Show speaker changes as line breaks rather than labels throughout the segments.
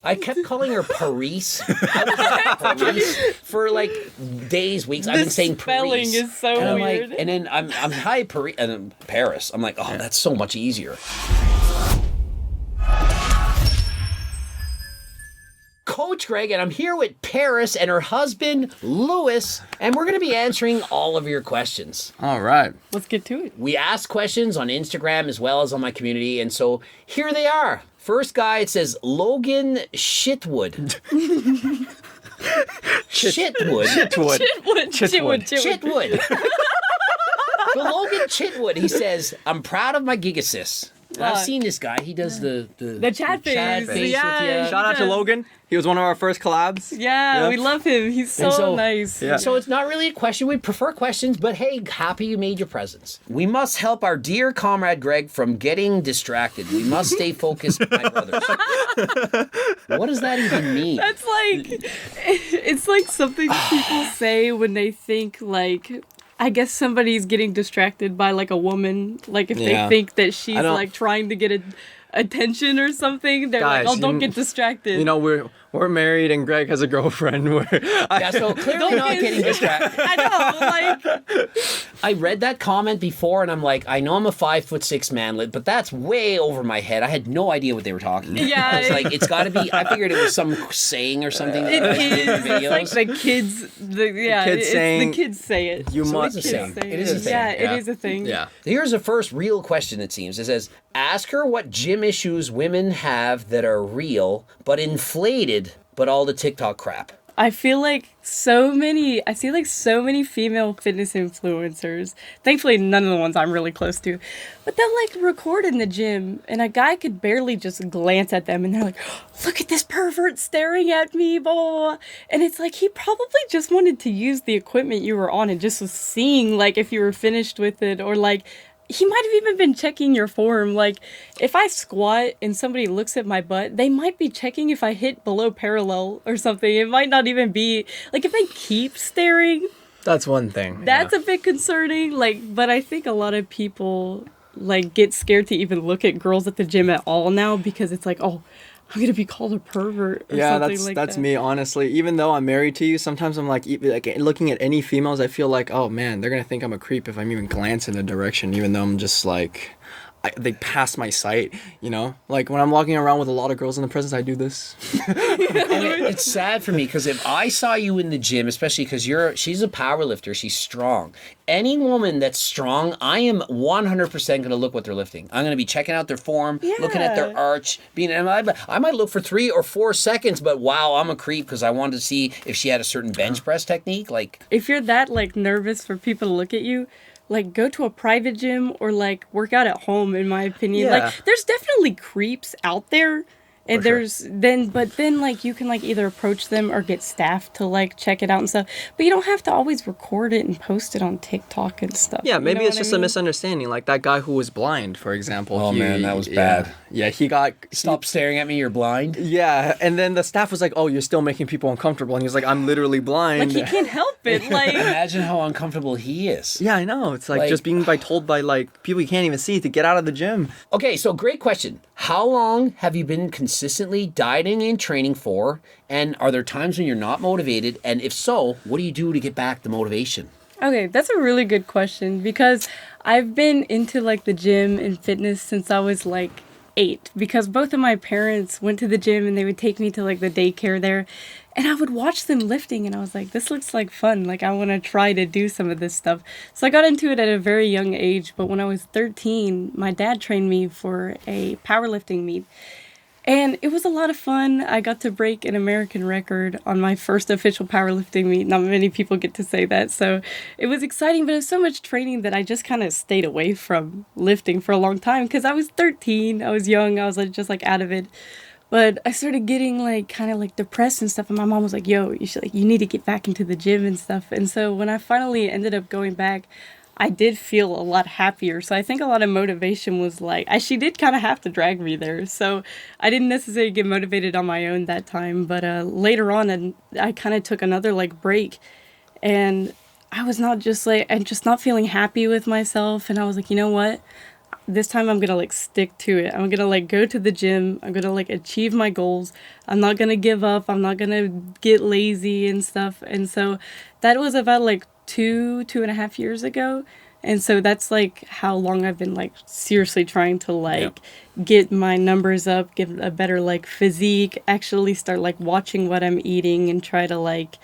I kept calling her Paryss. Paryss for like days, weeks. I've been saying Paryss.
Spelling is so
and
weird.
And then I'm hi Paryss, and then Paryss. I'm like, oh, that's so much easier. Coach Greg, and I'm here with Paryss and her husband, Lewis, and we're going to be answering all of your questions.
All right.
Let's get to it.
We ask questions on Instagram as well as on my community, and so here they are. First guy, it says Logan Shitwood. Shitwood. Chitwood. So Logan Chitwood, he says, I'm proud of my gig assist. And I've seen this guy. He does the
chat face.
with
Yeah.
you.
Shout out to Logan. He was one of our first collabs.
Yeah,
Yep.
we love him. He's so nice.
Yeah.
So it's not really a question. We prefer questions, but hey, happy you made your presence. We must help our dear comrade Greg from getting distracted. We must stay focused, my brothers. What does that even mean?
That's like, it's like something people say when they think like, I guess somebody's getting distracted by like a woman. Like if they think that she's like trying to get attention or something, they're
Guys,
like, oh, don't get distracted.
You know, we're married and Greg has a girlfriend.
So clearly not getting distracted.
I know, like,
I read that comment before and I'm like, I know I'm a 5'6" man, but that's way over my head. I had no idea what they were talking about.
Yeah.
It's like, it's got to be, I figured it was some saying or something.
it
that
is.
videos.
It's like the kids, the kids say it.
You
So
must.
it's a saying.
Say
It is a thing.
Yeah, it is a thing.
Yeah.
Here's the first real question, it seems. It says, ask her what gym issues women have that are real, but inflated, but all the TikTok crap.
I feel like I see like so many female fitness influencers. Thankfully, none of the ones I'm really close to. But they'll like record in the gym and a guy could barely just glance at them and they're like, look at this pervert staring at me, blah, blah, blah. And it's like, he probably just wanted to use the equipment you were on and just was seeing like if you were finished with it, or like, he might have even been checking your form. Like, if I squat and somebody looks at my butt, they might be checking if I hit below parallel or something. It might not even be, like, if they keep staring,
That's one thing.
that's a bit concerning. Like, but I think a lot of people, like, get scared to even look at girls at the gym at all now because it's like, oh, I'm gonna be called a pervert or something like that.
that's me, honestly. Even though I'm married to you, sometimes I'm like looking at any females, I feel like, oh man, they're gonna think I'm a creep if I'm even glancing in the direction, even though I'm just like, they pass my sight, you know? Like when I'm walking around with a lot of girls in the presence, I do this.
And it's sad for me because if I saw you in the gym, especially because she's a power lifter, she's strong. Any woman that's strong, I am 100% going to look what they're lifting. I'm going to be checking out their form, looking at their arch. I might look for 3 or 4 seconds, but wow, I'm a creep because I wanted to see if she had a certain bench press technique. Like,
if you're that like nervous for people to look at you, like go to a private gym or like work out at home, in my opinion.
Yeah.
Like there's definitely creeps out there. And
For
then like you can like either approach them or get staff to like check it out and stuff. But you don't have to always record it and post it on TikTok and stuff.
Yeah, maybe it's
what
just
I
a
mean?
misunderstanding. Like that guy who was blind, for example.
Oh, man, that was bad.
Yeah, he got...
stop staring at me, you're blind.
Yeah, and then the staff was like, oh, you're still making people uncomfortable. And he was like, I'm literally blind.
Like he can't help it. Like
Imagine how uncomfortable he is.
Yeah, I know. It's like just being told by like people you can't even see to get out of the gym.
Okay, so great question. How long have you been consistently dieting and training for? And are there times when you're not motivated? And if so, what do you do to get back the motivation?
Okay, that's a really good question because I've been into like the gym and fitness since I was like 8 because both of my parents went to the gym and they would take me to like the daycare there and I would watch them lifting and I was like, this looks like fun. Like I want to try to do some of this stuff. So I got into it at a very young age, but when I was 13, my dad trained me for a powerlifting meet. And it was a lot of fun. I got to break an American record on my first official powerlifting meet. Not many people get to say that. So it was exciting, but it was so much training that I just kind of stayed away from lifting for a long time because I was 13. I was young. I was like, just like out of it. But I started getting like kind of like depressed and stuff. And my mom was like, yo, you need to get back into the gym and stuff. And so when I finally ended up going back, I did feel a lot happier. So I think a lot of motivation was like, she did kind of have to drag me there. So I didn't necessarily get motivated on my own that time. But later on, I kind of took another like break. And I was not just like, and just not feeling happy with myself. And I was like, you know what? this time I'm gonna like stick to it. I'm gonna like go to the gym. I'm gonna like achieve my goals. I'm not gonna give up. I'm not gonna get lazy and stuff. And so that was about like 2.5 years ago. And so that's like how long I've been like seriously trying to like get my numbers up, get a better like physique, actually start like watching what I'm eating and try to like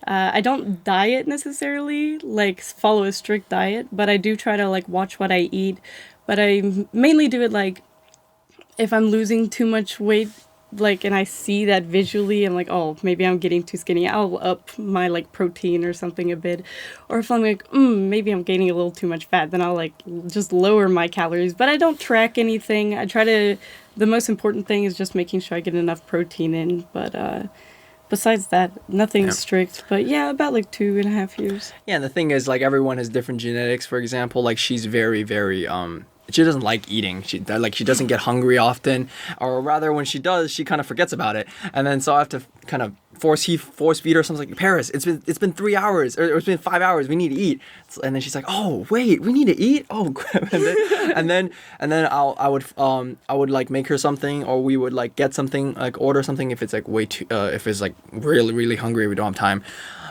I don't diet necessarily, like follow a strict diet, but I do try to like watch what I eat. But I mainly do it like if I'm losing too much weight, like, and I see that visually, I'm like, oh, maybe I'm getting too skinny. I'll up my like protein or something a bit. Or if I'm like, maybe I'm gaining a little too much fat, then I'll like just lower my calories. But I don't track anything. I try to, the most important thing is just making sure I get enough protein in. But besides that, nothing strict. But yeah, about like 2.5 years.
Yeah, and the thing is, like, everyone has different genetics. For example, like, she's very, very, she doesn't like eating. She doesn't get hungry often, or rather, when she does, she kind of forgets about it. And then so I have to kind of force feed her something like, Paryss, it's been 3 hours, or it's been 5 hours. We need to eat. And then she's like, oh wait, we need to eat. Oh, and then I would like make her something, or we would like get something, like order something if it's like way too if it's like really really hungry, we don't have time.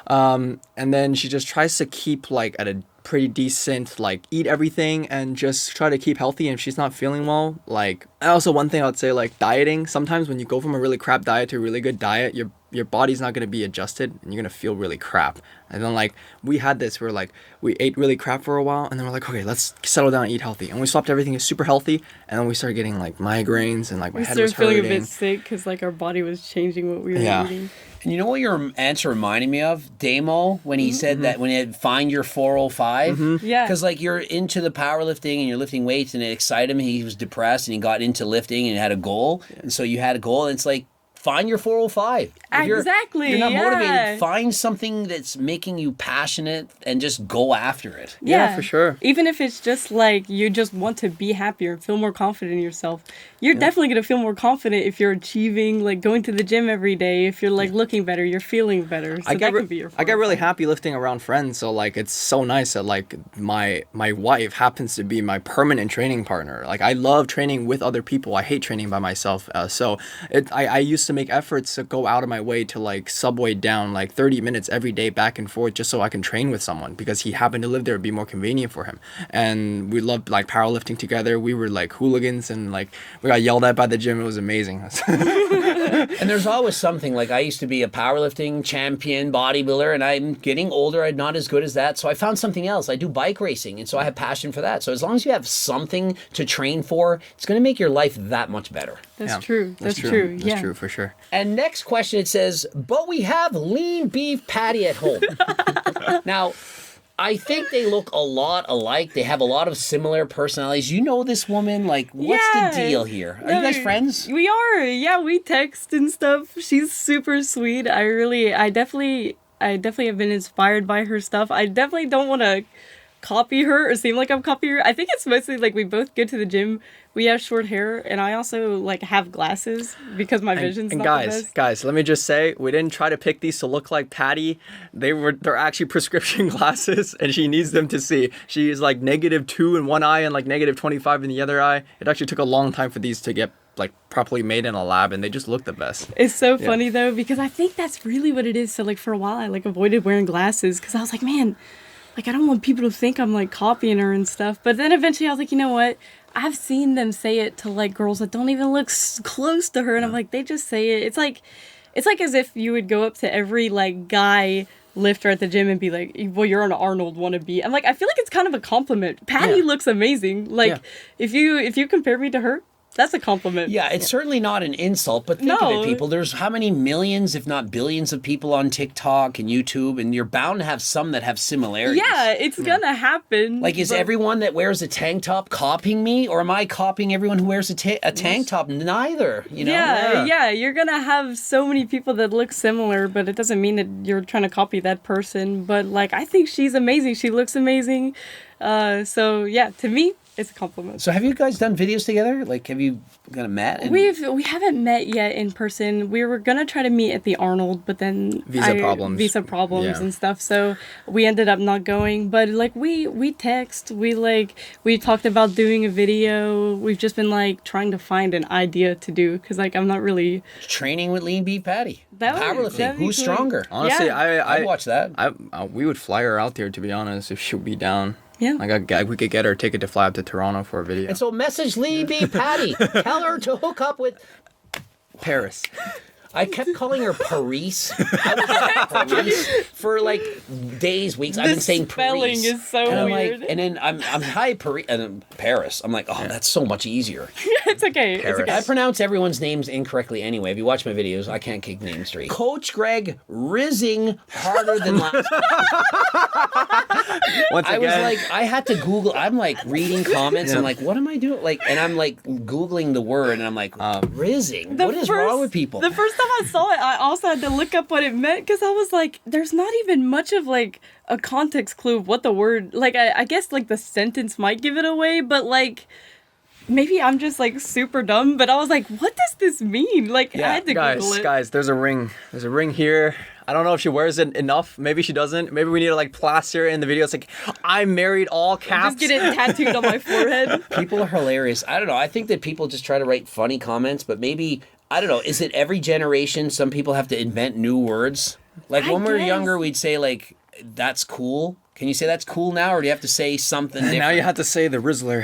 And then she just tries to keep like at a pretty decent, like eat everything and just try to keep healthy. And if she's not feeling well, like, and also one thing I'd say, like dieting, sometimes when you go from a really crap diet to a really good diet, your body's not going to be adjusted and you're going to feel really crap. And then like we had this, we're like, we ate really crap for a while and then we're like, okay, let's settle down and eat healthy. And we swapped everything is super healthy, and then we started getting like migraines and like my head was hurting.
We started feeling a bit sick because like our body was changing what we were eating.
And you know what your answer reminded me of? Damo, when he said that when it find your 405.
Yeah.
Because like you're into the powerlifting and you're lifting weights and it excited him. He was depressed and he got into lifting and had a goal. And so you had a goal and it's like, find your 405.
Exactly.
You're not motivated. Find something that's making you passionate and just go after it.
Yeah, for sure.
Even if it's just like you just want to be happier and feel more confident in yourself. You're definitely going to feel more confident if you're achieving, like going to the gym every day. If you're like looking better, you're feeling better. So that can be your 405.
I get really happy lifting around friends. So like it's so nice that like my wife happens to be my permanent training partner. Like I love training with other people. I hate training by myself. I used to make efforts to go out of my way to like subway down like 30 minutes every day back and forth just so I can train with someone because he happened to live there. It'd be more convenient for him. And we loved like powerlifting together. We were like hooligans and like we got yelled at by the gym. It was amazing.
And there's always something, like I used to be a powerlifting champion bodybuilder and I'm getting older. I'm not as good as that. So I found something else. I do bike racing. And so I have passion for that. So as long as you have something to train for, it's going to make your life that much better.
That's true. That's true. Yeah.
That's true for sure.
And next question, it says, but we have lean beef patty at home. Now, I think they look a lot alike. They have a lot of similar personalities. You know this woman? Like, what's the deal here? Are you guys friends?
We are. Yeah, we text and stuff. She's super sweet. I definitely have been inspired by her stuff. I definitely don't want to copy her or seem like I'm copying her. I think it's mostly like we both go to the gym. We have short hair, and I also like have glasses because my vision's not the best.
Guys, let me just say, we didn't try to pick these to look like Patty. They're actually prescription glasses, and she needs them to see. She is like -2 in one eye and like -25 in the other eye. It actually took a long time for these to get like properly made in a lab, and they just look the best.
It's so funny though, because I think that's really what it is. So like for a while, I like avoided wearing glasses because I was like, man, like I don't want people to think I'm like copying her and stuff. But then eventually I was like, you know what? I've seen them say it to like girls that don't even look close to her, and I'm like, they just say it. It's like as if you would go up to every like guy lifter at the gym and be like, well, you're an Arnold wannabe. I'm like, I feel like it's kind of a compliment. Patty looks amazing. Like if you compare me to her, that's a compliment.
Yeah, it's certainly not an insult, but think of it, people. There's how many millions, if not billions, of people on TikTok and YouTube, and you're bound to have some that have similarities.
Yeah, it's gonna happen.
Like, is everyone that wears a tank top copying me, or am I copying everyone who wears a tank top? Neither, you know?
Yeah, you're gonna have so many people that look similar, but it doesn't mean that you're trying to copy that person. But, like, I think she's amazing. She looks amazing. So, yeah, to me, it's a compliment.
So have you guys done videos together? Like, have you kind of met? And...
We haven't met yet in person. We were gonna try to meet at the Arnold, but then visa problems
Yeah.
and stuff. So we ended up not going. But like we text. We talked about doing a video. We've just been like trying to find an idea to do because like I'm not really
Training with Lean Beef Patty. Powerlifting.
that'd be
Who's
cool.
stronger?
Honestly,
Yeah.
I'd watch that.
we would fly her out there, to be honest, if she'd be down.
Yeah.
Like we could get her a ticket to fly up to Toronto for a video.
And so message Lean Beef Patty. Tell her to hook up with...
Paryss.
I kept calling her Paryss. I was like, Paryss for like days, weeks. I've been saying
spelling
Paryss.
is so
and I'm
weird.
Like, and then I'm hi Paryss, and then Paryss. I'm like, oh, that's so much easier.
It's okay. It's
Paryss.
okay.
I pronounce everyone's names incorrectly anyway. If you watch my videos, I can't kick names straight. Coach Greg rizzing harder than last.
Once
I was
again,
like, I had to Google. I'm like reading comments.
Yeah.
I'm like, what am I doing? Like, and I'm like Googling the word, and I'm like, rizzing. What is wrong with people?
The first time I saw it, I also had to look up what it meant because I was like, there's not even much of like a context clue of what the word, like I guess like the sentence might give it away, but like maybe I'm just like super dumb, but I was like, what does this mean? Like I had to Google it.
guys, there's a ring. There's a ring here. I don't know if she wears it enough. Maybe she doesn't. Maybe we need to like plaster it in the video. It's like, I'm married, all caps.
Just get it tattooed on my forehead.
People are hilarious. I don't know. I think that people just try to write funny comments, but maybe, I don't know, is it every generation some people have to invent new words? Like
I
when we were
guess.
younger, we'd say like, that's cool. Can you say that's cool now, or do you have to say something different?
Now you have to say the Rizzler.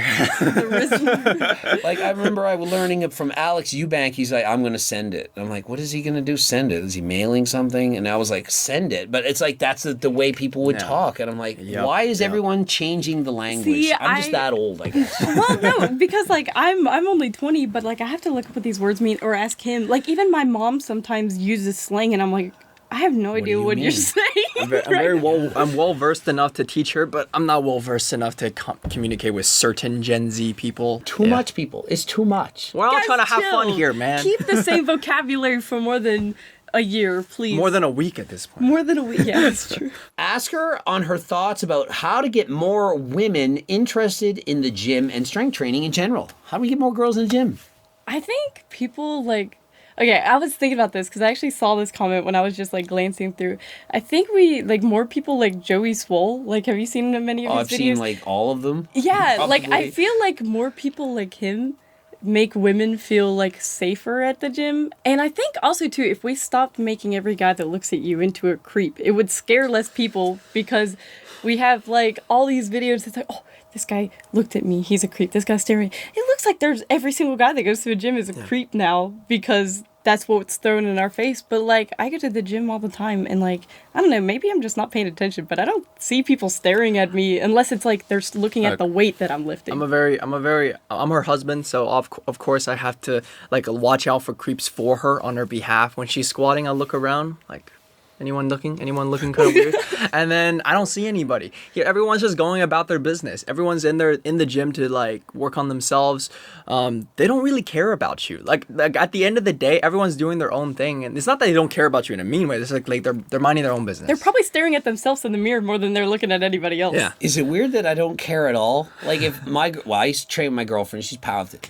Like, I remember I was learning it from Alex Eubank. He's like, I'm going to send it. And I'm like, what is he going to do? Send it? Is he mailing something? And I was like, send it. But it's like, that's the way people would talk. And I'm like,
Yep,
why is
yep.
everyone changing the language?
See,
I'm just that old, I guess.
Well, no, because like I'm only 20, but like I have to look up what these words mean or ask him. Like even my mom sometimes uses slang, and I'm like, I have no idea
you
what you're
mean?
saying.
I'm well versed enough to teach her, but I'm not well versed enough to communicate with certain Gen Z people.
Too much, people. It's too much.
We're all
Guys,
trying to have fun
chill.
here, man.
Keep the same vocabulary for more than a year, please.
More than a week at this point.
More than a week. Yeah, that's true.
Ask her on her thoughts about how to get more women interested in the gym and strength training in general. How do we get more girls in the gym?
I think people like. Okay, I was thinking about this because I actually saw this comment when I was just like glancing through. I think we like more people like Joey Swoll. Like, have you seen many of his
I've
videos?
seen like all of them.
Yeah, like I
Probably.
feel like more people like him make women feel like safer at the gym. And I think also too, if we stopped making every guy that looks at you into a creep, it would scare less people because we have like all these videos that's like, oh, this guy looked at me, he's a creep. This guy's staring. It looks like there's every single guy that goes to a gym is a creep now because that's what's thrown in our face. But like I go to the gym all the time and like I don't know, maybe I'm just not paying attention, but I don't see people staring at me unless it's like they're looking at the weight that I'm lifting.
I'm her husband, so of course I have to like watch out for creeps for her on her behalf. When she's squatting, I look around like, anyone looking kind of weird, and then I don't see anybody. Yeah, everyone's just going about their business. Everyone's in the gym to like work on themselves. They don't really care about you. Like at the end of the day, everyone's doing their own thing, and it's not that they don't care about you in a mean way. It's like they're minding their own business.
They're probably staring at themselves in the mirror more than they're looking at anybody else.
Yeah.
Is it weird that I don't care at all? Like if I used to train with my girlfriend. She's powerlifting.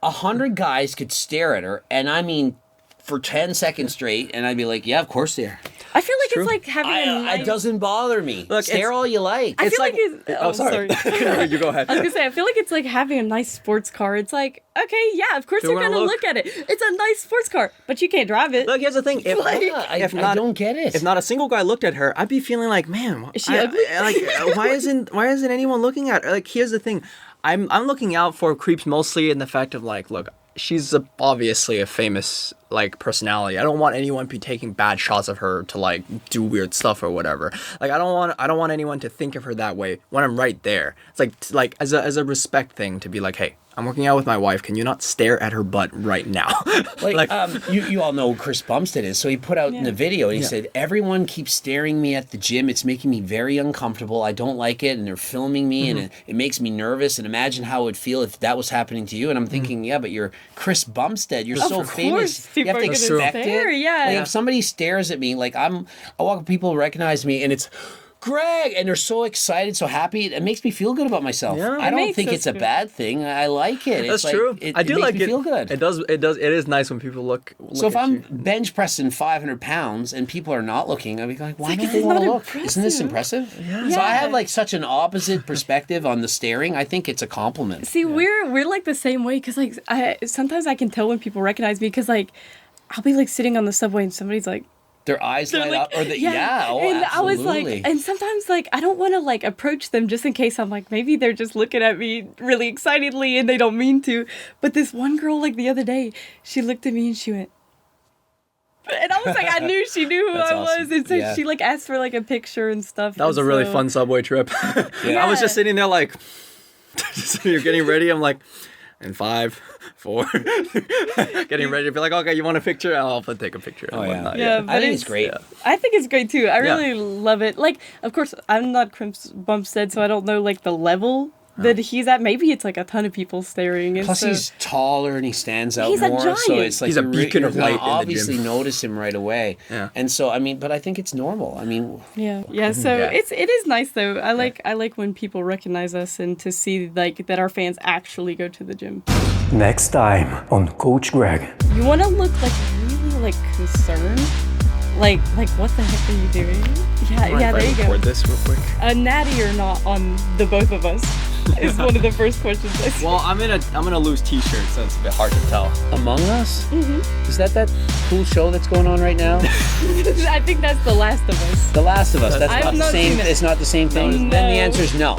100 guys could stare at her, and I mean, for 10 seconds straight, and I'd be like, yeah, of course they are.
I feel like it's like having a nice...
It doesn't bother me.
Look,
Stare all you like.
I feel
like-
like it's... Oh, sorry.
You go ahead.
I was gonna say, I feel like it's like having a nice sports car. It's like, okay, yeah, of course
People
you're
are
gonna
gonna
look at it. It's a nice sports car, but you can't drive it.
Look, here's the thing.
I don't get it.
If not a single guy looked at her, I'd be feeling like, man,
Is she ugly?
why isn't anyone looking at her? Like, here's the thing. I'm looking out for creeps mostly in the fact of like, look, she's obviously a famous like personality. I don't want anyone be taking bad shots of her to like do weird stuff or whatever. Like I don't want anyone to think of her that way when I'm right there. It's like as a respect thing to be like, hey, I'm working out with my wife. Can you not stare at her butt right now?
Like, you all know who Chris Bumstead is. So he put out in the video, and he said, everyone keeps staring me at the gym. It's making me very uncomfortable. I don't like it. And they're filming me, and it makes me nervous. And imagine how it would feel if that was happening to you. And I'm thinking, yeah, but you're Chris Bumstead. You're so famous. You have to expect
stare,
it.
yeah.
Like, if somebody stares at me, like I walk, people recognize me, and it's... Greg, and they're so excited, so happy. It makes me feel good about myself.
Yeah.
I don't
makes
think
us
it's a
feel-
bad thing. I like it.
That's
It's
true.
It,
I do
it makes
like
me
it.
feel good.
It does. It is nice when people look
So if
at
I'm
you.
bench pressing 500 pounds and people are not looking, I'll be like, why
like,
don't
this
they
is
want to
not
look? Isn't this impressive? Yeah. So I have like such an opposite perspective on the staring. I think it's a compliment.
See, we're like the same way because like sometimes I can tell when people recognize me because like I'll be like sitting on the subway and somebody's like.
Their eyes
They're
light
like,
up, or
and I was
absolutely.
like, and sometimes like I don't want to like approach them just in case I'm like maybe they're just looking at me really excitedly and they don't mean to. But this one girl like the other day, she looked at me and she went, and I was like, I knew she knew who
That's
I
awesome.
was, and so
Yeah.
she like asked for like a picture and stuff.
That was a
and
really
so-
fun subway trip. I was just sitting there like, you're getting ready. I'm like, in 5, 4, getting ready to be like, okay, you want a picture? I'll take a picture.
Oh,
and
yeah.
whatnot,
Yeah,
I
but
think it's great.
I think it's great too. I
Yeah.
really love it. Like, of course, I'm not Crimps Bumpstead, so I don't know like the level that he's at. Maybe it's like a ton of people staring. And
Plus,
so,
he's taller and he stands out
He's a
more. So
giant.
it's like
He's a
you're
beacon
you're
of
gonna
light in the gym.
obviously notice him right away.
Yeah.
And so I mean, but I think it's normal. I mean,
yeah. So
Yeah.
it is nice though. I like when people recognize us and to see like that our fans actually go to the gym.
Next time on Coach Greg.
You want to look like really like concerned. Like what the heck are you doing? Yeah, there you go.
Record this real quick.
A natty or not on the both of us is one of the first questions I see.
Well, I'm gonna lose T-shirts, so it's a bit hard to tell.
Among Us. Is that cool show that's going on right now?
I think that's The Last of Us.
The Last of Us. That's
I have
not the
not
same.
seen it.
It's not the same thing.
No.
Then the answer is no.